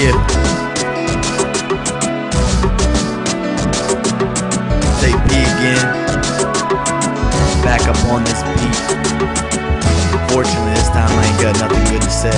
Yeah. Say P again. Back up on this beat. Fortunately, this time I ain't got nothing good to say.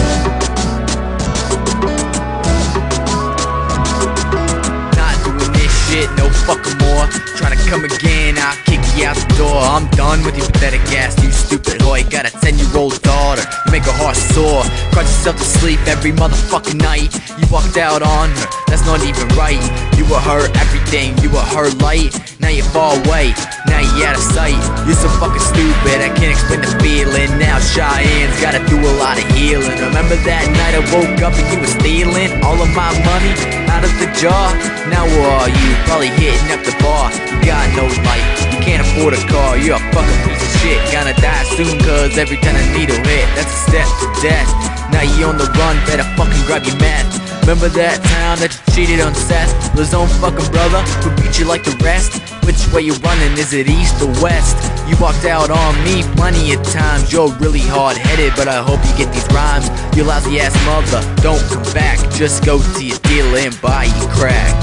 Not doing this shit no fucking more. Tryna come again, I'll kick you out the door. I'm done with your pathetic ass, you stupid hoy. Got a 10-year-old daughter, you make her heart sore. Cried yourself to sleep every motherfucking night. You walked out on her, that's not even right. You were her everything, you were her light. Now you're far away, now you're out of sight. You're so fucking stupid, I can't explain the feeling. Now Cheyenne's gotta do a lot of healing. Remember that night I woke up and you were stealing all of my money out of the jar? Now where are you? Probably hitting up the bar. You got no light, you can't afford a car. You're a fucking piece of shit, gonna die soon, cause every time a needle hit, that's a step to death. Now you on the run, better fucking grab your meth. Remember that time that you cheated on Seth, his own fucking brother, who beat you like the rest? Which way you running, is it east or west? You walked out on me plenty of times. You're really hard-headed, but I hope you get these rhymes. You lousy ass mother, don't come back. Just go to your dealer and buy your crack.